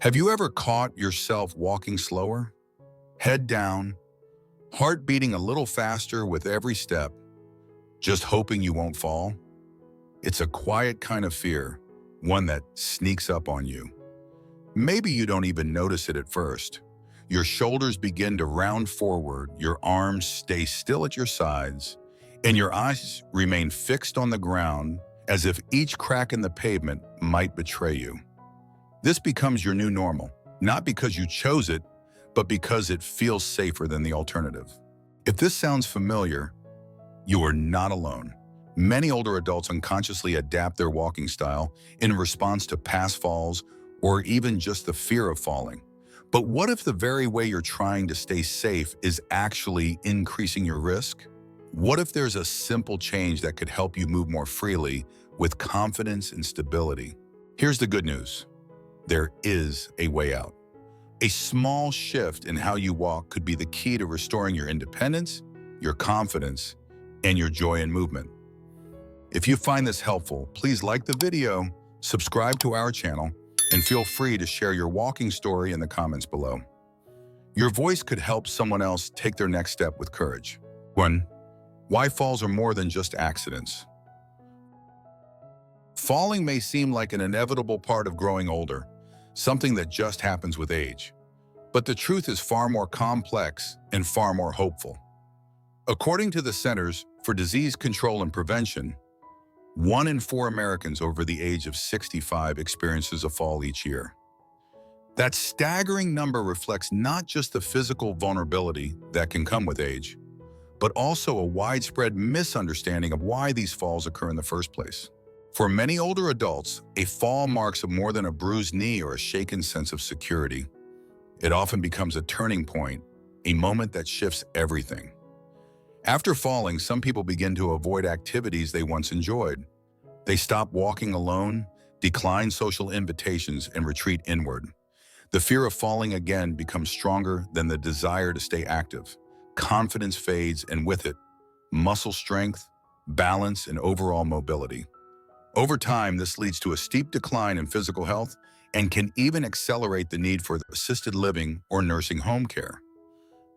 Have you ever caught yourself walking slower, head down, heart beating a little faster with every step, just hoping you won't fall? It's a quiet kind of fear, one that sneaks up on you. Maybe you don't even notice it at first. Your shoulders begin to round forward, your arms stay still at your sides, and your eyes remain fixed on the ground as if each crack in the pavement might betray you. This becomes your new normal, not because you chose it, but because it feels safer than the alternative. If this sounds familiar, you are not alone. Many older adults unconsciously adapt their walking style in response to past falls or even just the fear of falling. But what if the very way you're trying to stay safe is actually increasing your risk? What if there's a simple change that could help you move more freely with confidence and stability? Here's the good news. There is a way out. A small shift in how you walk could be the key to restoring your independence, your confidence, and your joy in movement. If you find this helpful, please like the video, subscribe to our channel, and feel free to share your walking story in the comments below. Your voice could help someone else take their next step with courage. 1. Why falls are more than just accidents. Falling may seem like an inevitable part of growing older, something that just happens with age. But the truth is far more complex and far more hopeful. According to the Centers for Disease Control and Prevention, 1 in 4 Americans over the age of 65 experiences a fall each year. That staggering number reflects not just the physical vulnerability that can come with age, but also a widespread misunderstanding of why these falls occur in the first place. For many older adults, a fall marks more than a bruised knee or a shaken sense of security. It often becomes a turning point, a moment that shifts everything. After falling, some people begin to avoid activities they once enjoyed. They stop walking alone, decline social invitations, and retreat inward. The fear of falling again becomes stronger than the desire to stay active. Confidence fades, and with it, muscle strength, balance, and overall mobility. Over time, this leads to a steep decline in physical health and can even accelerate the need for assisted living or nursing home care.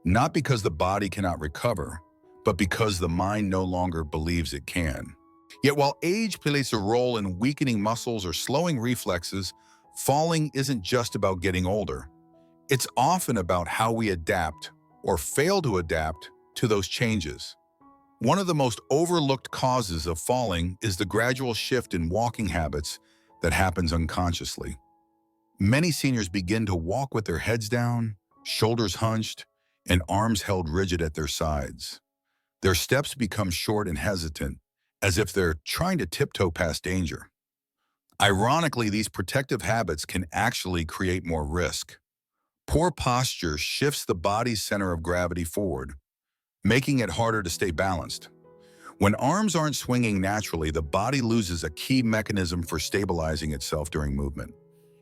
Not because the body cannot recover, but because the mind no longer believes it can. Yet while age plays a role in weakening muscles or slowing reflexes, falling isn't just about getting older. It's often about how we adapt or fail to adapt to those changes. One of the most overlooked causes of falling is the gradual shift in walking habits that happens unconsciously. Many seniors begin to walk with their heads down, shoulders hunched, and arms held rigid at their sides. Their steps become short and hesitant, as if they're trying to tiptoe past danger. Ironically, these protective habits can actually create more risk. Poor posture shifts the body's center of gravity forward, making it harder to stay balanced. When arms aren't swinging naturally, the body loses a key mechanism for stabilizing itself during movement.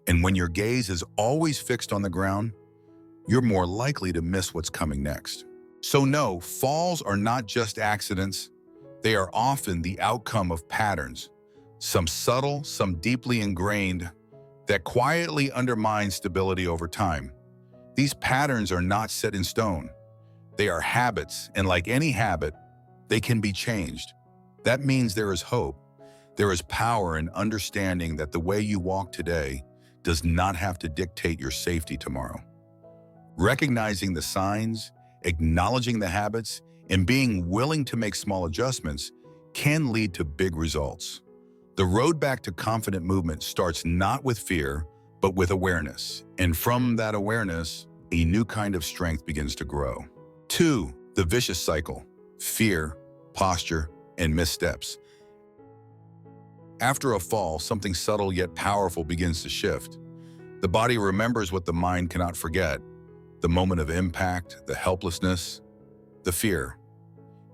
And when your gaze is always fixed on the ground, you're more likely to miss what's coming next. So no, falls are not just accidents. They are often the outcome of patterns, some subtle, some deeply ingrained, that quietly undermine stability over time. These patterns are not set in stone. They are habits, and like any habit, they can be changed. That means there is hope. There is power in understanding that the way you walk today does not have to dictate your safety tomorrow. Recognizing the signs, acknowledging the habits, and being willing to make small adjustments can lead to big results. The road back to confident movement starts not with fear, but with awareness. And from that awareness, a new kind of strength begins to grow. 2. The vicious cycle: fear, posture, and missteps. After a fall, something subtle yet powerful begins to shift. The body remembers what the mind cannot forget: the moment of impact, the helplessness, the fear.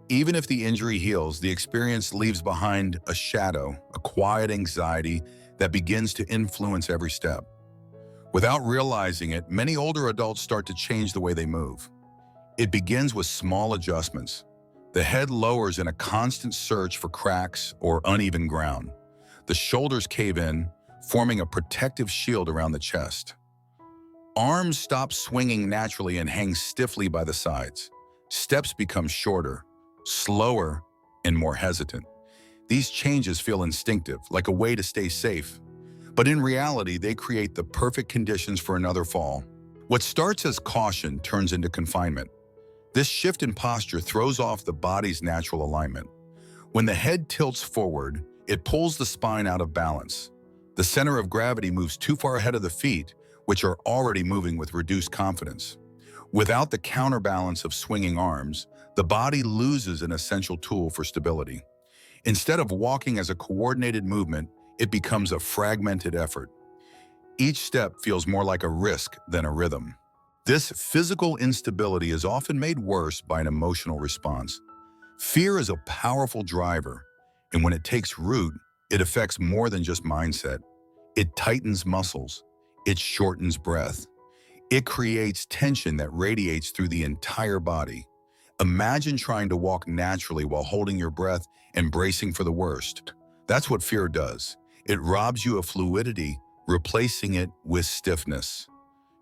Even if the injury heals, the experience leaves behind a shadow, a quiet anxiety that begins to influence every step. Without realizing it, many older adults start to change the way they move. It begins with small adjustments. The head lowers in a constant search for cracks or uneven ground. The shoulders cave in, forming a protective shield around the chest. Arms stop swinging naturally and hang stiffly by the sides. Steps become shorter, slower, and more hesitant. These changes feel instinctive, like a way to stay safe. But in reality, they create the perfect conditions for another fall. What starts as caution turns into confinement. This shift in posture throws off the body's natural alignment. When the head tilts forward, it pulls the spine out of balance. The center of gravity moves too far ahead of the feet, which are already moving with reduced confidence. Without the counterbalance of swinging arms, the body loses an essential tool for stability. Instead of walking as a coordinated movement, it becomes a fragmented effort. Each step feels more like a risk than a rhythm. This physical instability is often made worse by an emotional response. Fear is a powerful driver, and when it takes root, it affects more than just mindset. It tightens muscles. It shortens breath. It creates tension that radiates through the entire body. Imagine trying to walk naturally while holding your breath and bracing for the worst. That's what fear does. It robs you of fluidity, replacing it with stiffness.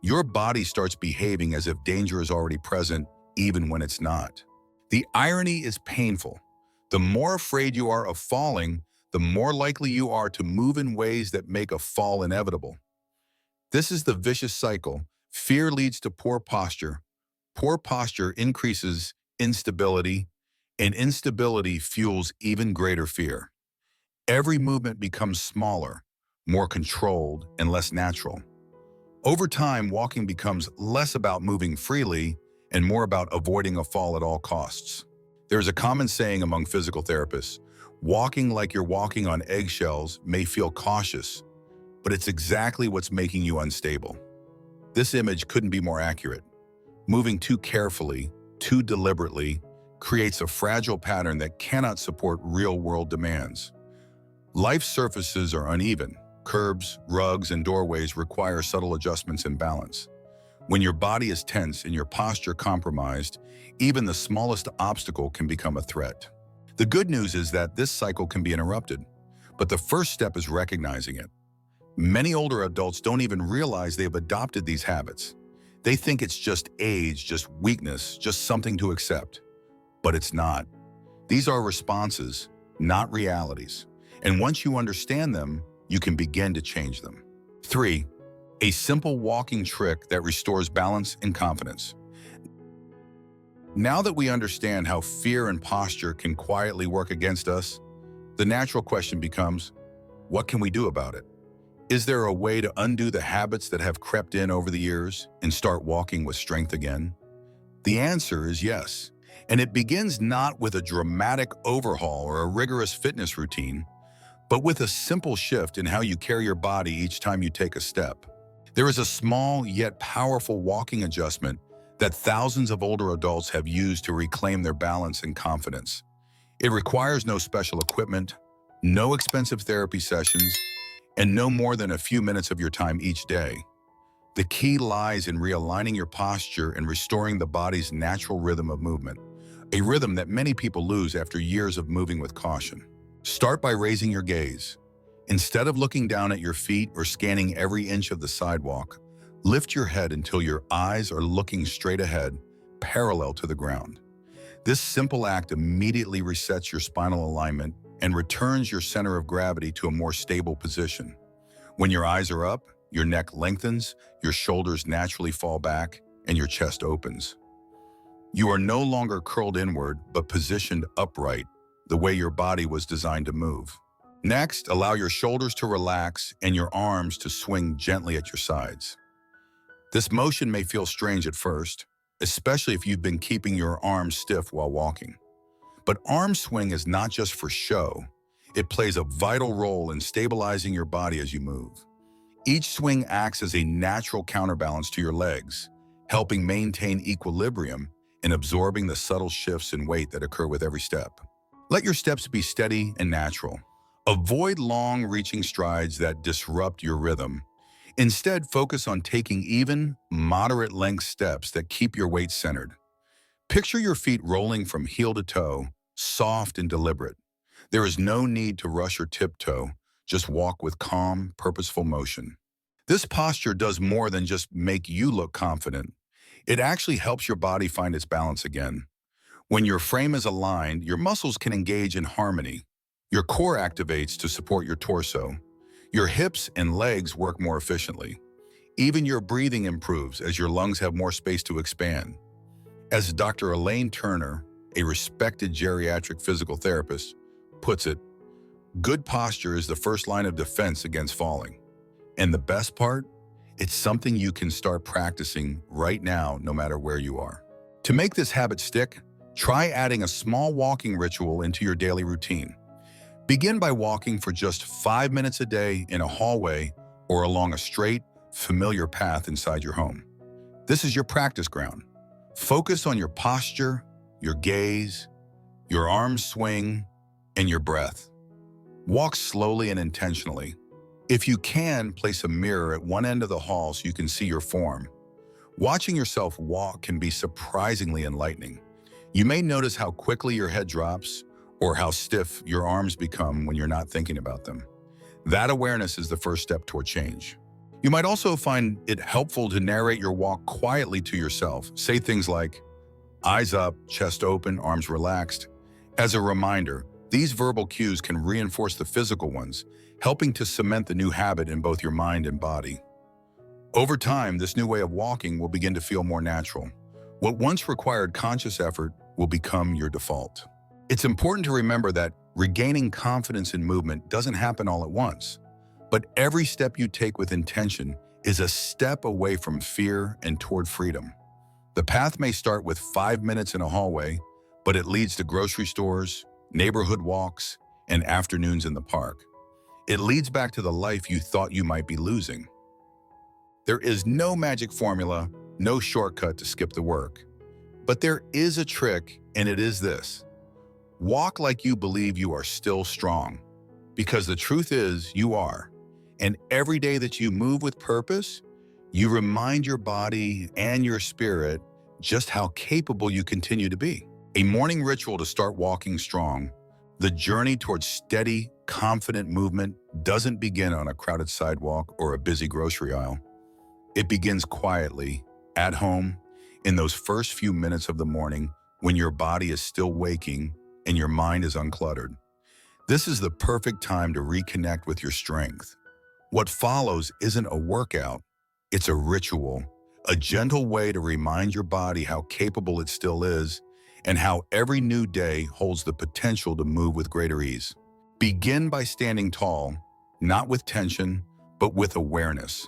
Your body starts behaving as if danger is already present, even when it's not. The irony is painful. The more afraid you are of falling, the more likely you are to move in ways that make a fall inevitable. This is the vicious cycle. Fear leads to poor posture. Poor posture increases instability, and instability fuels even greater fear. Every movement becomes smaller, more controlled, and less natural. Over time, walking becomes less about moving freely and more about avoiding a fall at all costs. There's a common saying among physical therapists: walking like you're walking on eggshells may feel cautious, but it's exactly what's making you unstable. This image couldn't be more accurate. Moving too carefully, too deliberately, creates a fragile pattern that cannot support real-world demands. Life's surfaces are uneven. Curbs, rugs, and doorways require subtle adjustments and balance. When your body is tense and your posture compromised, even the smallest obstacle can become a threat. The good news is that this cycle can be interrupted, but the first step is recognizing it. Many older adults don't even realize they've adopted these habits. They think it's just age, just weakness, just something to accept. But it's not. These are responses, not realities. And once you understand them, you can begin to change them. 3. A simple walking trick that restores balance and confidence. Now that we understand how fear and posture can quietly work against us, the natural question becomes, what can we do about it? Is there a way to undo the habits that have crept in over the years and start walking with strength again? The answer is yes, and it begins not with a dramatic overhaul or a rigorous fitness routine, but with a simple shift in how you carry your body each time you take a step. There is a small yet powerful walking adjustment that thousands of older adults have used to reclaim their balance and confidence. It requires no special equipment, no expensive therapy sessions, and no more than a few minutes of your time each day. The key lies in realigning your posture and restoring the body's natural rhythm of movement, a rhythm that many people lose after years of moving with caution. Start by raising your gaze. Instead of looking down at your feet or scanning every inch of the sidewalk, lift your head until your eyes are looking straight ahead, parallel to the ground. This simple act immediately resets your spinal alignment and returns your center of gravity to a more stable position. When your eyes are up, your neck lengthens, your shoulders naturally fall back, and your chest opens. You are no longer curled inward, but positioned upright, the way your body was designed to move. Next, allow your shoulders to relax and your arms to swing gently at your sides. This motion may feel strange at first, especially if you've been keeping your arms stiff while walking. But arm swing is not just for show. It plays a vital role in stabilizing your body as you move. Each swing acts as a natural counterbalance to your legs, helping maintain equilibrium and absorbing the subtle shifts in weight that occur with every step. Let your steps be steady and natural. Avoid long, reaching strides that disrupt your rhythm. Instead, focus on taking even, moderate-length steps that keep your weight centered. Picture your feet rolling from heel to toe, soft and deliberate. There is no need to rush or tiptoe, just walk with calm, purposeful motion. This posture does more than just make you look confident. It actually helps your body find its balance again. When your frame is aligned, your muscles can engage in harmony. Your core activates to support your torso. Your hips and legs work more efficiently. Even your breathing improves as your lungs have more space to expand. As Dr. Elaine Turner, a respected geriatric physical therapist, puts it, good posture is the first line of defense against falling. And the best part? It's something you can start practicing right now, no matter where you are. To make this habit stick, try adding a small walking ritual into your daily routine. Begin by walking for just 5 minutes a day in a hallway or along a straight, familiar path inside your home. This is your practice ground. Focus on your posture, your gaze, your arms swing, and your breath. Walk slowly and intentionally. If you can, place a mirror at one end of the hall so you can see your form. Watching yourself walk can be surprisingly enlightening. You may notice how quickly your head drops or how stiff your arms become when you're not thinking about them. That awareness is the first step toward change. You might also find it helpful to narrate your walk quietly to yourself. Say things like, eyes up, chest open, arms relaxed. As a reminder, these verbal cues can reinforce the physical ones, helping to cement the new habit in both your mind and body. Over time, this new way of walking will begin to feel more natural. What once required conscious effort will become your default. It's important to remember that regaining confidence in movement doesn't happen all at once. But every step you take with intention is a step away from fear and toward freedom. The path may start with 5 minutes in a hallway, but it leads to grocery stores, neighborhood walks, and afternoons in the park. It leads back to the life you thought you might be losing. There is no magic formula, no shortcut to skip the work. But there is a trick, and it is this. Walk like you believe you are still strong, because the truth is you are. And every day that you move with purpose, you remind your body and your spirit just how capable you continue to be. A morning ritual to start walking strong. The journey towards steady, confident movement doesn't begin on a crowded sidewalk or a busy grocery aisle. It begins quietly, at home, in those first few minutes of the morning when your body is still waking and your mind is uncluttered. This is the perfect time to reconnect with your strength. What follows isn't a workout, it's a ritual, a gentle way to remind your body how capable it still is and how every new day holds the potential to move with greater ease. Begin by standing tall, not with tension, but with awareness.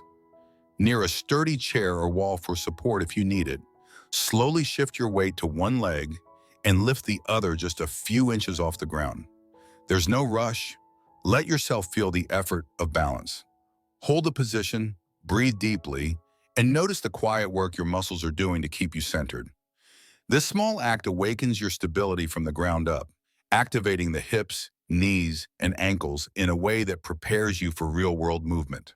Near a sturdy chair or wall for support if you need it, slowly shift your weight to one leg and lift the other just a few inches off the ground. There's no rush. Let yourself feel the effort of balance. Hold the position, breathe deeply, and notice the quiet work your muscles are doing to keep you centered. This small act awakens your stability from the ground up, activating the hips, knees, and ankles in a way that prepares you for real-world movement.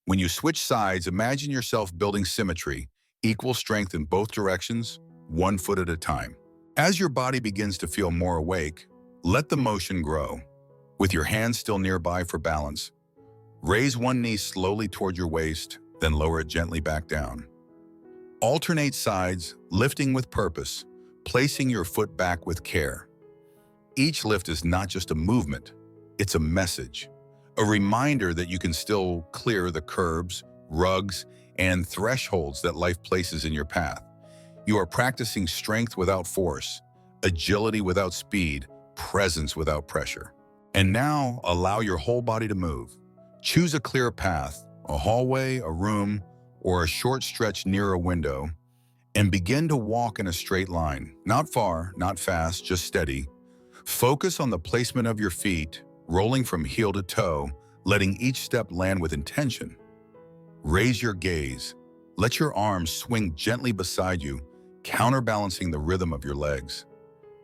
When you switch sides, imagine yourself building symmetry, equal strength in both directions, 1 foot at a time. As your body begins to feel more awake, let the motion grow. With your hands still nearby for balance, raise one knee slowly toward your waist, then lower it gently back down. Alternate sides, lifting with purpose, placing your foot back with care. Each lift is not just a movement, it's a message, a reminder that you can still clear the curbs, rugs, and thresholds that life places in your path. You are practicing strength without force, agility without speed, presence without pressure. And now, allow your whole body to move. Choose a clear path, a hallway, a room, or a short stretch near a window, and begin to walk in a straight line. Not far, not fast, just steady. Focus on the placement of your feet, rolling from heel to toe, letting each step land with intention. Raise your gaze. Let your arms swing gently beside you, counterbalancing the rhythm of your legs.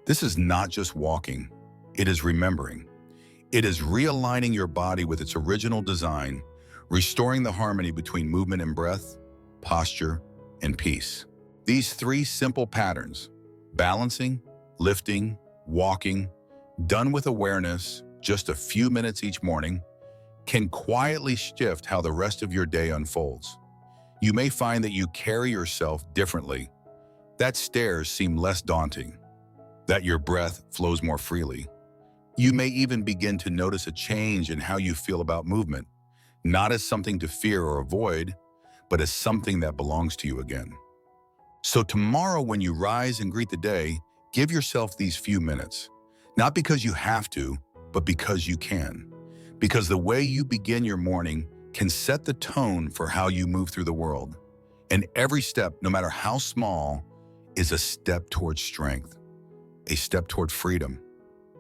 This is not just walking, it is remembering. It is realigning your body with its original design, restoring the harmony between movement and breath, posture, and peace. These 3 simple patterns, balancing, lifting, walking, done with awareness, just a few minutes each morning, can quietly shift how the rest of your day unfolds. You may find that you carry yourself differently, that stairs seem less daunting, that your breath flows more freely. You may even begin to notice a change in how you feel about movement, not as something to fear or avoid, but as something that belongs to you again. So tomorrow when you rise and greet the day, give yourself these few minutes. Not because you have to, but because you can. Because the way you begin your morning can set the tone for how you move through the world. And every step, no matter how small, is a step towards strength, a step toward freedom,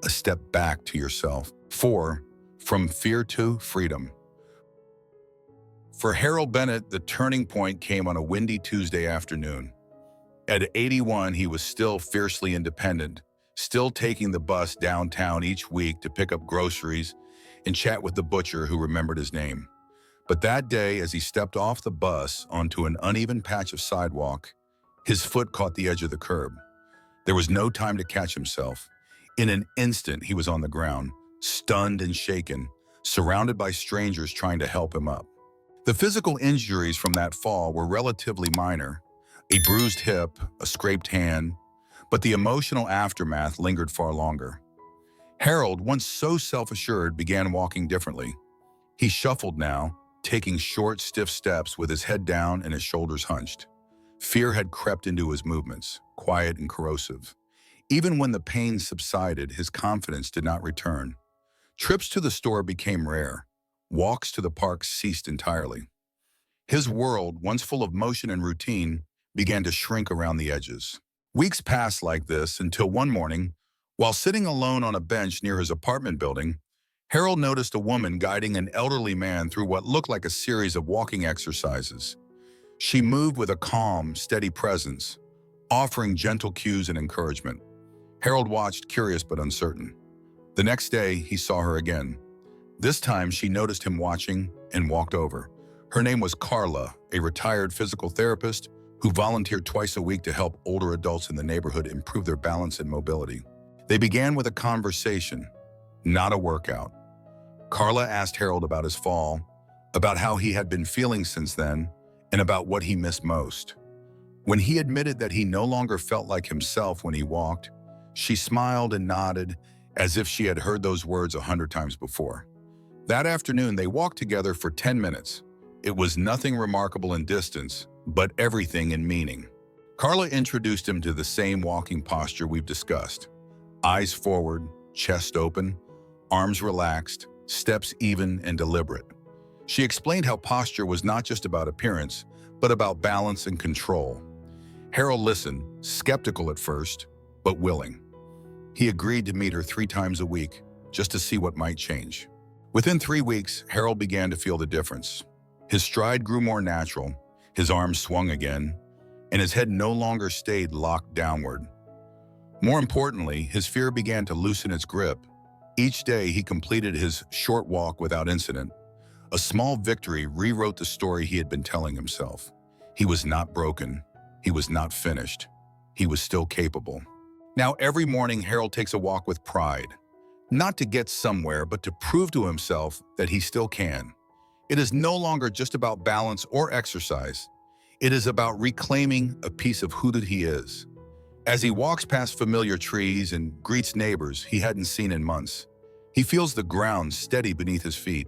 a step back to yourself. 4. From fear to freedom. For Harold Bennett, the turning point came on a windy Tuesday afternoon. At 81, he was still fiercely independent, still taking the bus downtown each week to pick up groceries and chat with the butcher who remembered his name. But that day, as he stepped off the bus onto an uneven patch of sidewalk, his foot caught the edge of the curb. There was no time to catch himself. In an instant, he was on the ground, stunned and shaken, surrounded by strangers trying to help him up. The physical injuries from that fall were relatively minor, a bruised hip, a scraped hand, but the emotional aftermath lingered far longer. Harold, once so self-assured, began walking differently. He shuffled now, taking short, stiff steps with his head down and his shoulders hunched. Fear had crept into his movements, quiet and corrosive. Even when the pain subsided, his confidence did not return. Trips to the store became rare. Walks to the park ceased entirely. His world, once full of motion and routine, began to shrink around the edges. Weeks passed like this until one morning, while sitting alone on a bench near his apartment building, Harold noticed a woman guiding an elderly man through what looked like a series of walking exercises. She moved with a calm, steady presence, offering gentle cues and encouragement. Harold watched, curious but uncertain. The next day, he saw her again. This time, she noticed him watching and walked over. Her name was Carla, a retired physical therapist who volunteered twice a week to help older adults in the neighborhood improve their balance and mobility. They began with a conversation, not a workout. Carla asked Harold about his fall, about how he had been feeling since then, and about what he missed most. When he admitted that he no longer felt like himself when he walked, she smiled and nodded as if she had heard those words 100 times before. That afternoon, they walked together for 10 minutes. It was nothing remarkable in distance, but everything in meaning. Carla introduced him to the same walking posture we've discussed. Eyes forward, chest open, arms relaxed, steps even and deliberate. She explained how posture was not just about appearance, but about balance and control. Harold listened, skeptical at first, but willing. He agreed to meet her 3 times a week, just to see what might change. Within 3 weeks, Harold began to feel the difference. His stride grew more natural, his arms swung again, and his head no longer stayed locked downward. More importantly, his fear began to loosen its grip. Each day, he completed his short walk without incident. A small victory rewrote the story he had been telling himself. He was not broken. He was not finished. He was still capable. Now, every morning, Harold takes a walk with pride. Not to get somewhere, but to prove to himself that he still can. It is no longer just about balance or exercise. It is about reclaiming a piece of who that he is. As he walks past familiar trees and greets neighbors he hadn't seen in months, he feels the ground steady beneath his feet.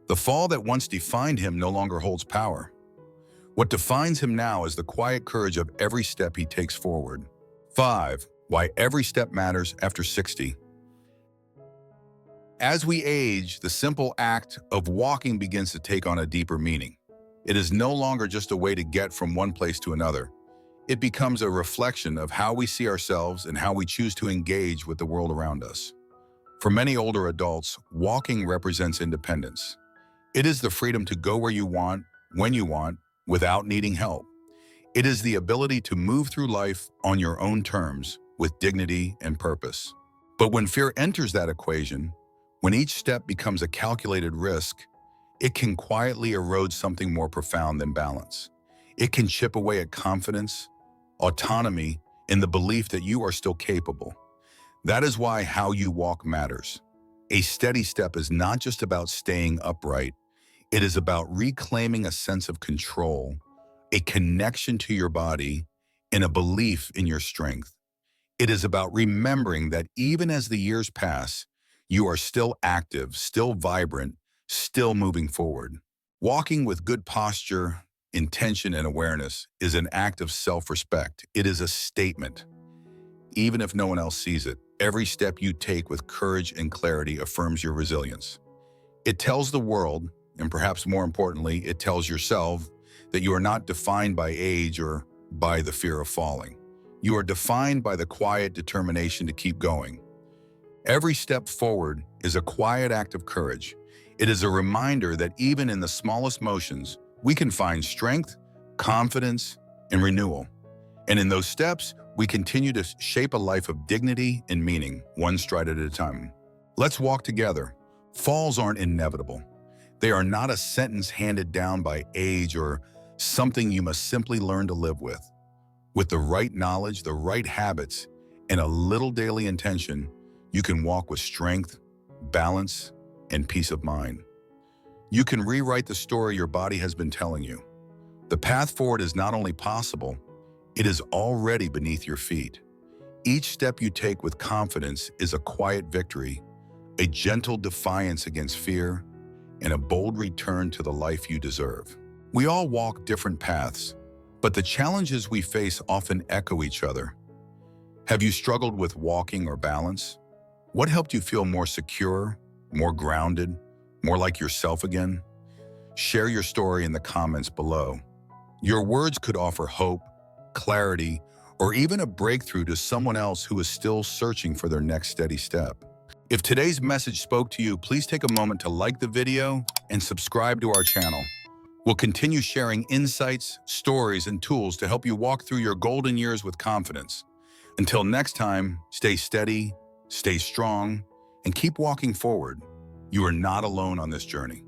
The fall that once defined him no longer holds power. What defines him now is the quiet courage of every step he takes forward. 5. Why every step matters after 60. As we age, the simple act of walking begins to take on a deeper meaning. It is no longer just a way to get from one place to another. It becomes a reflection of how we see ourselves and how we choose to engage with the world around us. For many older adults, walking represents independence. It is the freedom to go where you want, when you want, without needing help. It is the ability to move through life on your own terms, with dignity and purpose. But when fear enters that equation, when each step becomes a calculated risk, it can quietly erode something more profound than balance. It can chip away at confidence, autonomy, and the belief that you are still capable. That is why how you walk matters. A steady step is not just about staying upright. It is about reclaiming a sense of control, a connection to your body, and a belief in your strength. It is about remembering that even as the years pass, you are still active, still vibrant, still moving forward. Walking with good posture, intention, and awareness is an act of self-respect. It is a statement. Even if no one else sees it, every step you take with courage and clarity affirms your resilience. It tells the world, and perhaps more importantly, it tells yourself that you are not defined by age or by the fear of falling. You are defined by the quiet determination to keep going. Every step forward is a quiet act of courage. It is a reminder that even in the smallest motions, we can find strength, confidence, and renewal. And in those steps, we continue to shape a life of dignity and meaning, one stride at a time. Let's walk together. Falls aren't inevitable. They are not a sentence handed down by age or something you must simply learn to live with. With the right knowledge, the right habits, and a little daily intention, you can walk with strength, balance, and peace of mind. You can rewrite the story your body has been telling you. The path forward is not only possible, it is already beneath your feet. Each step you take with confidence is a quiet victory, a gentle defiance against fear, and a bold return to the life you deserve. We all walk different paths, but the challenges we face often echo each other. Have you struggled with walking or balance? What helped you feel more secure, more grounded, more like yourself again? Share your story in the comments below. Your words could offer hope, clarity, or even a breakthrough to someone else who is still searching for their next steady step. If today's message spoke to you, please take a moment to like the video and subscribe to our channel. We'll continue sharing insights, stories, and tools to help you walk through your golden years with confidence. Until next time, stay steady, stay strong, and keep walking forward. You are not alone on this journey.